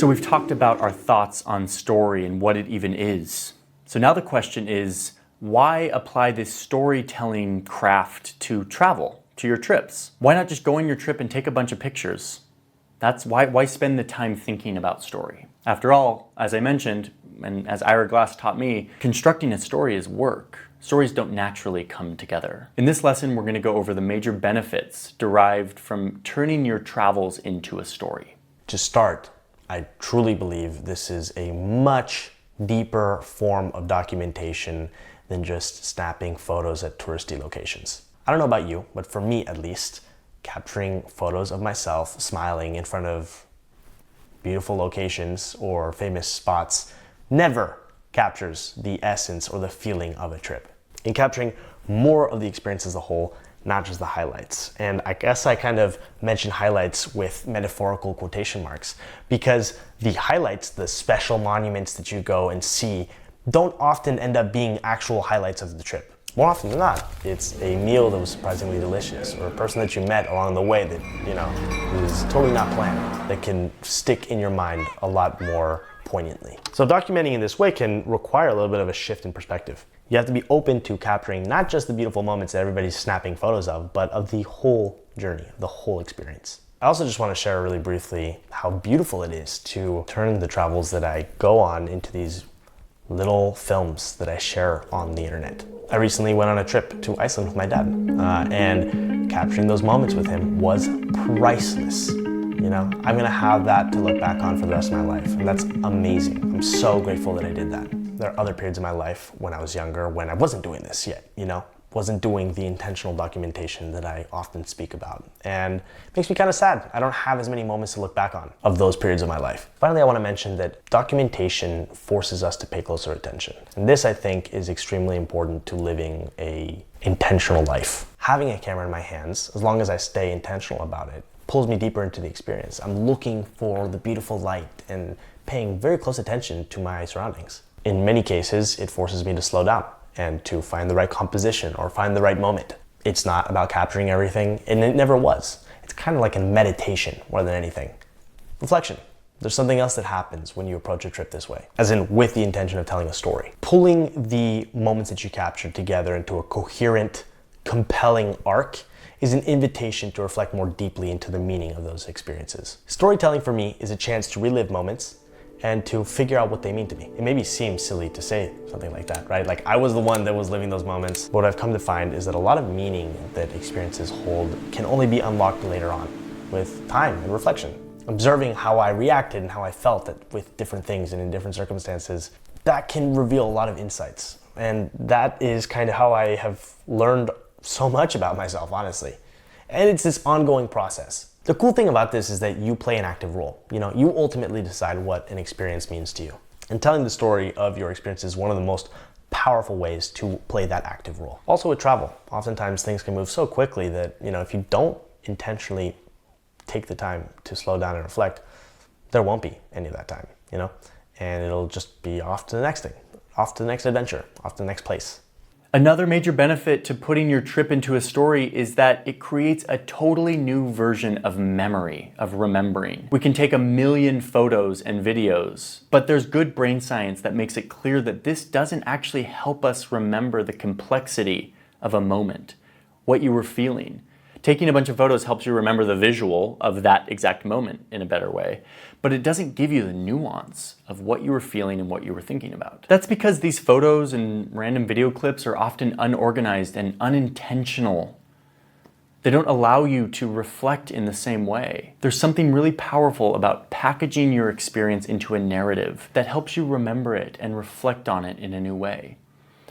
So we've talked about our thoughts on story and what it even is. So now the question is, why apply this storytelling craft to travel, to your trips? Why not just go on your trip and take a bunch of pictures? That's why spend the time thinking about story? After all, as I mentioned, and as Ira Glass taught me, constructing a story is work. Stories don't naturally come together. In this lesson, we're going to go over the major benefits derived from turning your travels into a story. To start, I truly believe this is a much deeper form of documentation than just snapping photos at touristy locations. I don't know about you, but for me at least, capturing photos of myself smiling in front of beautiful locations or famous spots never captures the essence or the feeling of a trip. In capturing more of the experience as a whole, not just the highlights. And I guess I kind of mentioned highlights with metaphorical quotation marks because the highlights, the special monuments that you go and see, don't often end up being actual highlights of the trip. More often than not, it's a meal that was surprisingly delicious or a person that you met along the way that, was totally not planned, that can stick in your mind a lot more poignantly. So documenting in this way can require a little bit of a shift in perspective. You have to be open to capturing not just the beautiful moments that everybody's snapping photos of, but of the whole journey, the whole experience. I also just want to share really briefly how beautiful it is to turn the travels that I go on into these little films that I share on the internet. I recently went on a trip to Iceland with my dad, and capturing those moments with him was priceless. I'm gonna have that to look back on for the rest of my life, and that's amazing. I'm so grateful that I did that. There are other periods of my life when I was younger when I wasn't doing this yet, wasn't doing the intentional documentation that I often speak about. And it makes me kind of sad. I don't have as many moments to look back on of those periods of my life. Finally, I want to mention that documentation forces us to pay closer attention. And this, I think, is extremely important to living a intentional life. Having a camera in my hands, as long as I stay intentional about it, pulls me deeper into the experience. I'm looking for the beautiful light and paying very close attention to my surroundings. In many cases, it forces me to slow down and to find the right composition or find the right moment. It's not about capturing everything, and it never was. It's kind of like a meditation more than anything. Reflection. There's something else that happens when you approach a trip this way, as in with the intention of telling a story. Pulling the moments that you captured together into a coherent, compelling arc is an invitation to reflect more deeply into the meaning of those experiences. Storytelling for me is a chance to relive moments and to figure out what they mean to me. It maybe seems silly to say something like that, right? Like I was the one that was living those moments. What I've come to find is that a lot of meaning that experiences hold can only be unlocked later on with time and reflection. Observing how I reacted and how I felt with different things and in different circumstances, that can reveal a lot of insights. And that is kind of how I have learned so much about myself, honestly. And it's this ongoing process. The cool thing about this is that you play an active role. You ultimately decide what an experience means to you. And telling the story of your experience is one of the most powerful ways to play that active role. Also with travel, oftentimes things can move so quickly that, if you don't intentionally take the time to slow down and reflect, there won't be any of that time, and it'll just be off to the next thing, off to the next adventure, off to the next place. Another major benefit to putting your trip into a story is that it creates a totally new version of memory, of remembering. We can take a million photos and videos, but there's good brain science that makes it clear that this doesn't actually help us remember the complexity of a moment, what you were feeling. Taking a bunch of photos helps you remember the visual of that exact moment in a better way, but it doesn't give you the nuance of what you were feeling and what you were thinking about. That's because these photos and random video clips are often unorganized and unintentional. They don't allow you to reflect in the same way. There's something really powerful about packaging your experience into a narrative that helps you remember it and reflect on it in a new way.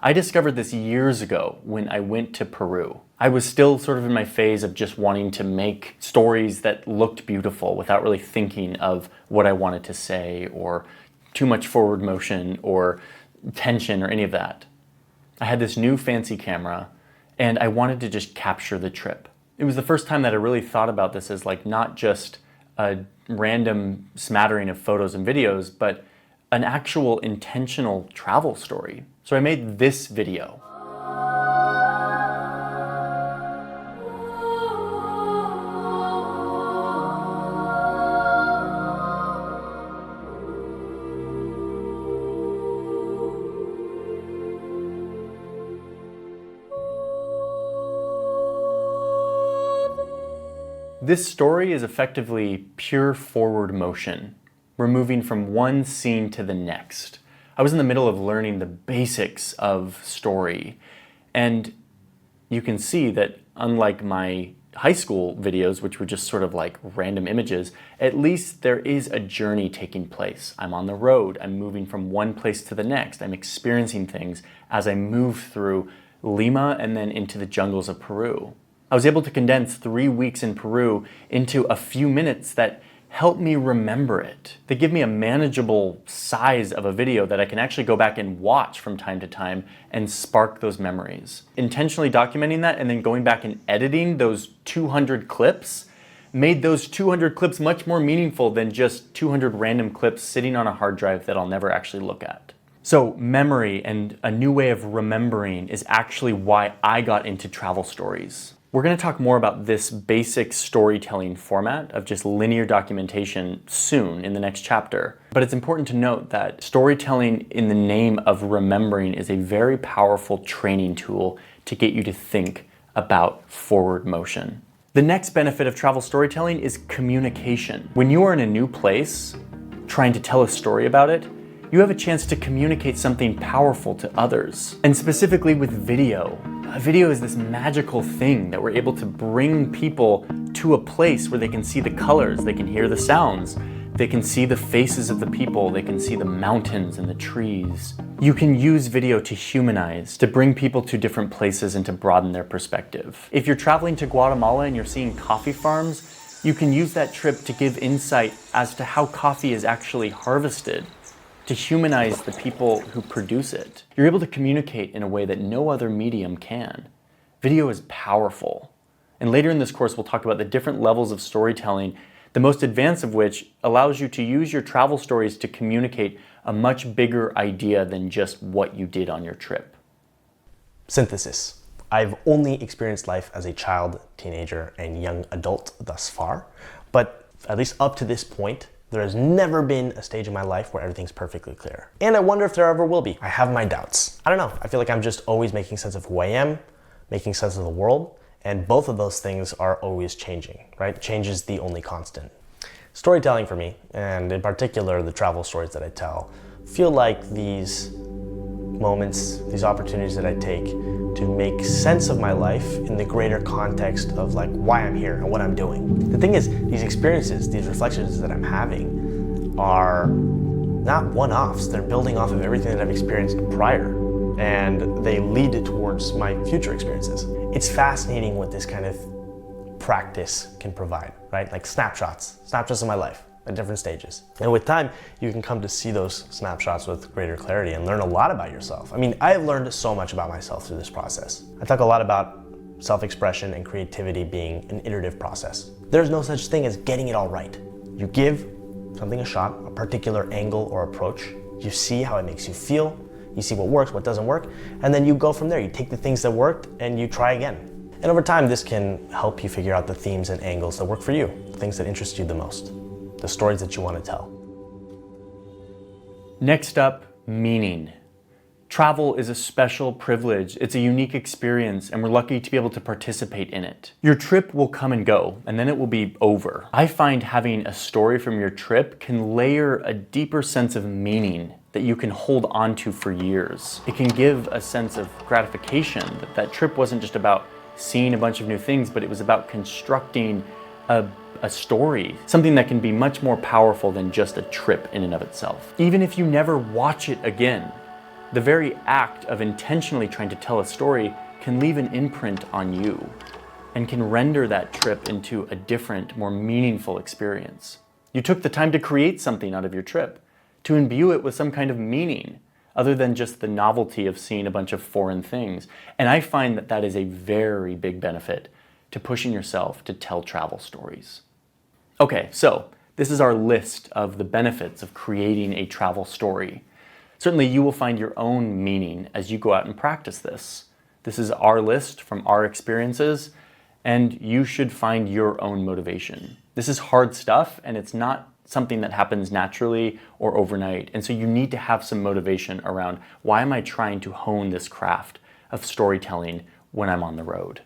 I discovered this years ago when I went to Peru. I was still sort of in my phase of just wanting to make stories that looked beautiful without really thinking of what I wanted to say or too much forward motion or tension or any of that. I had this new fancy camera and I wanted to just capture the trip. It was the first time that I really thought about this as not just a random smattering of photos and videos, but an actual intentional travel story. So I made this video. This story is effectively pure forward motion. We're moving from one scene to the next. I was in the middle of learning the basics of story, and you can see that unlike my high school videos, which were just sort of like random images, at least there is a journey taking place. I'm on the road, I'm moving from one place to the next, I'm experiencing things as I move through Lima and then into the jungles of Peru. I was able to condense 3 weeks in Peru into a few minutes that help me remember it. They give me a manageable size of a video that I can actually go back and watch from time to time and spark those memories. Intentionally documenting that and then going back and editing those 200 clips made those 200 clips much more meaningful than just 200 random clips sitting on a hard drive that I'll never actually look at. So memory and a new way of remembering is actually why I got into travel stories. We're going to talk more about this basic storytelling format of just linear documentation soon in the next chapter. But it's important to note that storytelling in the name of remembering is a very powerful training tool to get you to think about forward motion. The next benefit of travel storytelling is communication. When you are in a new place, trying to tell a story about it, you have a chance to communicate something powerful to others. And specifically with video. A video is this magical thing that we're able to bring people to a place where they can see the colors, they can hear the sounds, they can see the faces of the people, they can see the mountains and the trees. You can use video to humanize, to bring people to different places and to broaden their perspective. If you're traveling to Guatemala and you're seeing coffee farms, you can use that trip to give insight as to how coffee is actually harvested, to humanize the people who produce it. You're able to communicate in a way that no other medium can. Video is powerful. And later in this course, we'll talk about the different levels of storytelling, the most advanced of which allows you to use your travel stories to communicate a much bigger idea than just what you did on your trip. Synthesis. I've only experienced life as a child, teenager, and young adult thus far, but at least up to this point, there has never been a stage in my life where everything's perfectly clear. And I wonder if there ever will be. I have my doubts. I don't know. I feel like I'm just always making sense of who I am, making sense of the world, and both of those things are always changing, right? Change is the only constant. Storytelling for me, and in particular the travel stories that I tell, feel like these moments, these opportunities that I take to make sense of my life in the greater context of like why I'm here and what I'm doing. The thing is, these experiences, these reflections that I'm having are not one-offs. They're building off of everything that I've experienced prior, and they lead towards my future experiences. It's fascinating what this kind of practice can provide, right? Like snapshots of my life at different stages. And with time, you can come to see those snapshots with greater clarity and learn a lot about yourself. I mean, I've learned so much about myself through this process. I talk a lot about self-expression and creativity being an iterative process. There's no such thing as getting it all right. You give something a shot, a particular angle or approach. You see how it makes you feel. You see what works, what doesn't work, and then you go from there. You take the things that worked and you try again. And over time, this can help you figure out the themes and angles that work for you, the things that interest you the most, the stories that you want to tell. Next up, meaning. Travel is a special privilege. It's a unique experience, and we're lucky to be able to participate in it. Your trip will come and go, and then it will be over. I find having a story from your trip can layer a deeper sense of meaning that you can hold on to for years. It can give a sense of gratification that that trip wasn't just about seeing a bunch of new things, but it was about constructing a story, something that can be much more powerful than just a trip in and of itself. Even if you never watch it again, the very act of intentionally trying to tell a story can leave an imprint on you and can render that trip into a different, more meaningful experience. You took the time to create something out of your trip, to imbue it with some kind of meaning, other than just the novelty of seeing a bunch of foreign things. And I find that that is a very big benefit to pushing yourself to tell travel stories. Okay, so this is our list of the benefits of creating a travel story. Certainly you will find your own meaning as you go out and practice this. This is our list from our experiences, and you should find your own motivation. This is hard stuff, and it's not something that happens naturally or overnight. And so you need to have some motivation around, why am I trying to hone this craft of storytelling when I'm on the road?